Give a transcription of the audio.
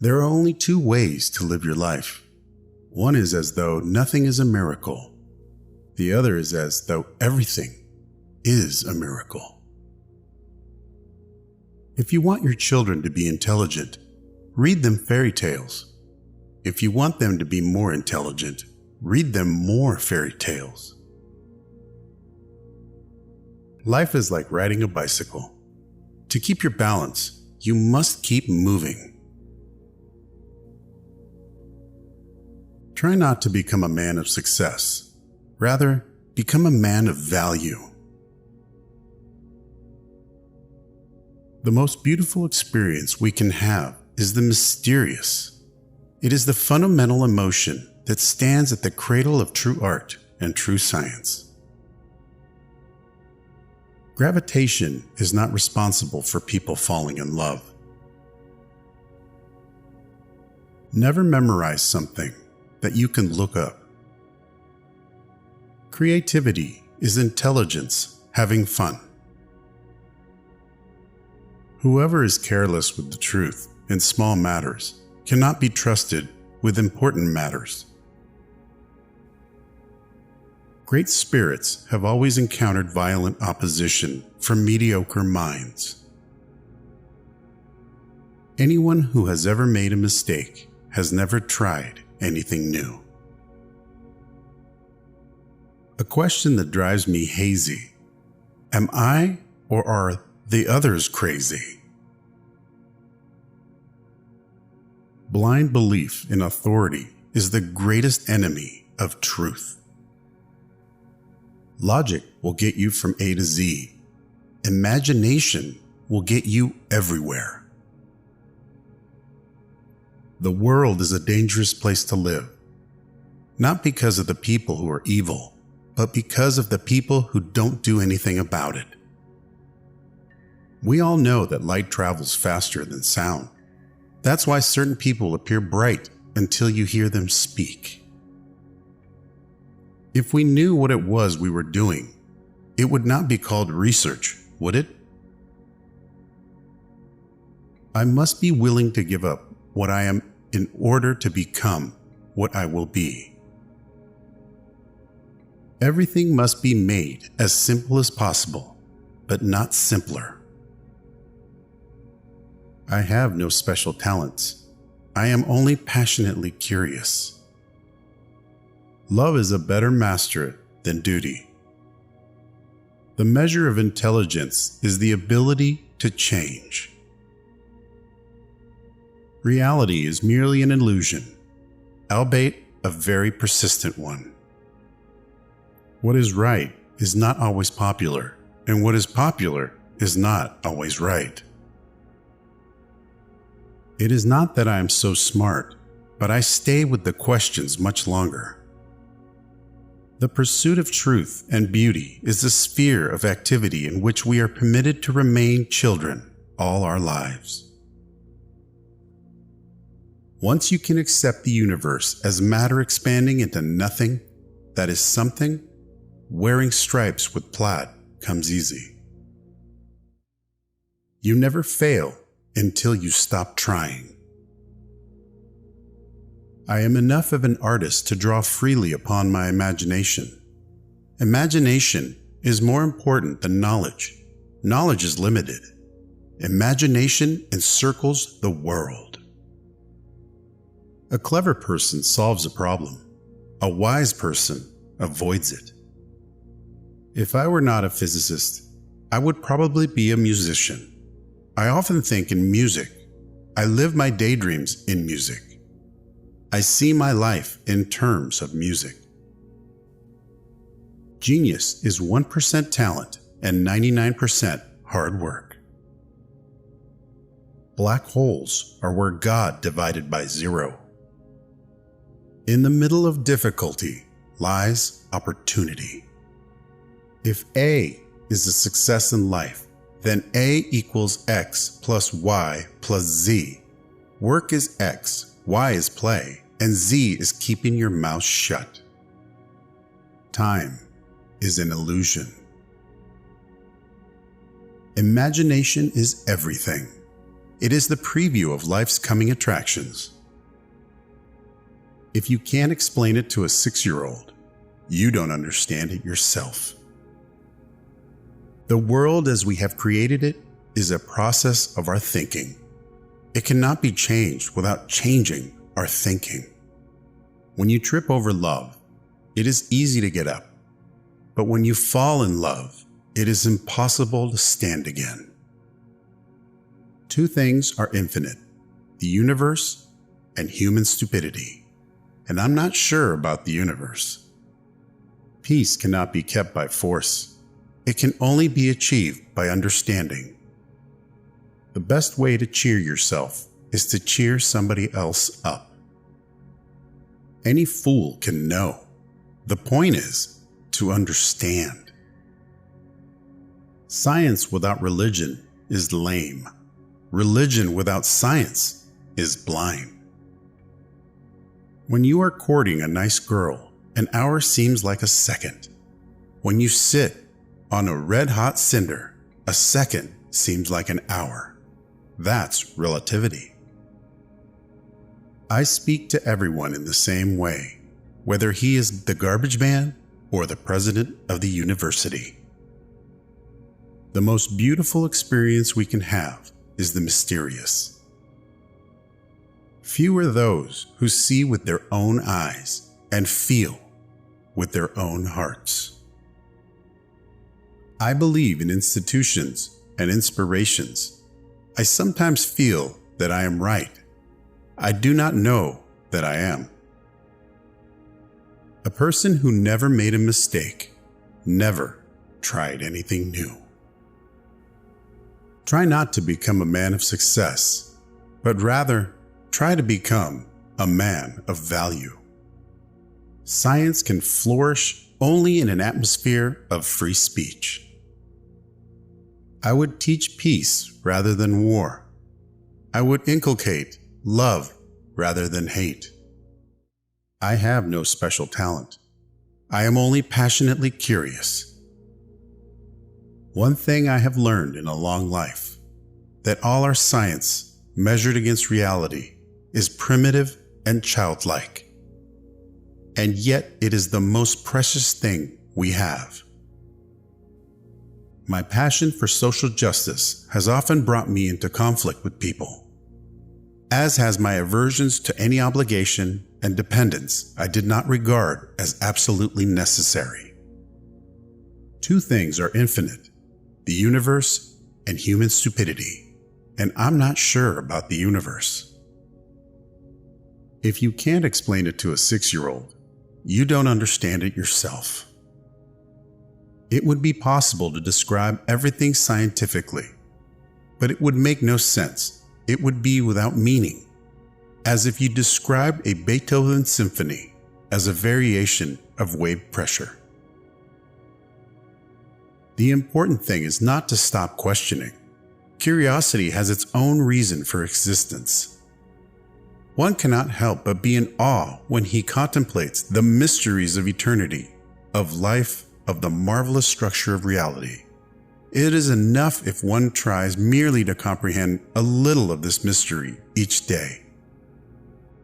There are only two ways to live your life. One is as though nothing is a miracle. The other is as though everything is a miracle. If you want your children to be intelligent, read them fairy tales. If you want them to be more intelligent, read them more fairy tales. Life is like riding a bicycle. To keep your balance, you must keep moving. Try not to become a man of success. Rather, become a man of value. The most beautiful experience we can have is the mysterious. It is the fundamental emotion that stands at the cradle of true art and true science. Gravitation is not responsible for people falling in love. Never memorize something that you can look up. Creativity is intelligence having fun. Whoever is careless with the truth in small matters cannot be trusted with important matters. Great spirits have always encountered violent opposition from mediocre minds. Anyone who has ever made a mistake has never tried anything new. A question that drives me hazy: am I or are the others crazy? Blind belief in authority is the greatest enemy of truth. Logic will get you from A to Z. Imagination will get you everywhere. The world is a dangerous place to live, not because of the people who are evil, but because of the people who don't do anything about it. We all know that light travels faster than sound. That's why certain people appear bright until you hear them speak. If we knew what it was we were doing, it would not be called research, would it? I must be willing to give up what I am in order to become what I will be. Everything must be made as simple as possible, but not simpler. I have no special talents. I am only passionately curious. Love is a better master than duty. The measure of intelligence is the ability to change. Reality is merely an illusion, albeit a very persistent one. What is right is not always popular, and what is popular is not always right. It is not that I am so smart, but I stay with the questions much longer. The pursuit of truth and beauty is the sphere of activity in which we are permitted to remain children all our lives. Once you can accept the universe as matter expanding into nothing that is something, wearing stripes with plaid comes easy. You never fail until you stop trying. I am enough of an artist to draw freely upon my imagination. Imagination is more important than knowledge. Knowledge is limited. Imagination encircles the world. A clever person solves a problem. A wise person avoids it. If I were not a physicist, I would probably be a musician. I often think in music. I live my daydreams in music. I see my life in terms of music. Genius is 1% talent and 99% hard work. Black holes are where God divided by zero. In the middle of difficulty lies opportunity. If A is a success in life, then A equals X plus Y plus Z. Work is X, Y is play, and Z is keeping your mouth shut. Time is an illusion. Imagination is everything. It is the preview of life's coming attractions. If you can't explain it to a 6-year-old, you don't understand it yourself. The world as we have created it is a process of our thinking. It cannot be changed without changing our thinking. When you trip over love, it is easy to get up. But when you fall in love, it is impossible to stand again. Two things are infinite: the universe and human stupidity. And I'm not sure about the universe. Peace cannot be kept by force. It can only be achieved by understanding. The best way to cheer yourself is to cheer somebody else up. Any fool can know. The point is to understand. Science without religion is lame. Religion without science is blind. When you are courting a nice girl, an hour seems like a second. When you sit on a red-hot cinder, a second seems like an hour. That's relativity. I speak to everyone in the same way, whether he is the garbage man or the president of the university. The most beautiful experience we can have is the mysterious. Few are those who see with their own eyes and feel with their own hearts. I believe in institutions and inspirations. I sometimes feel that I am right. I do not know that I am. A person who never made a mistake never tried anything new. Try not to become a man of success, but rather try to become a man of value. Science can flourish only in an atmosphere of free speech. I would teach peace rather than war. I would inculcate love rather than hate. I have no special talent. I am only passionately curious. One thing I have learned in a long life, that all our science measured against reality is primitive and childlike. And yet it is the most precious thing we have. My passion for social justice has often brought me into conflict with people, as has my aversions to any obligation and dependence I did not regard as absolutely necessary. Two things are infinite: the universe and human stupidity, and I'm not sure about the universe. If you can't explain it to a 6-year-old, you don't understand it yourself. It would be possible to describe everything scientifically, but it would make no sense. It would be without meaning, as if you described a Beethoven symphony as a variation of wave pressure. The important thing is not to stop questioning. Curiosity has its own reason for existence. One cannot help but be in awe when he contemplates the mysteries of eternity, of life, of the marvelous structure of reality. It is enough if one tries merely to comprehend a little of this mystery each day.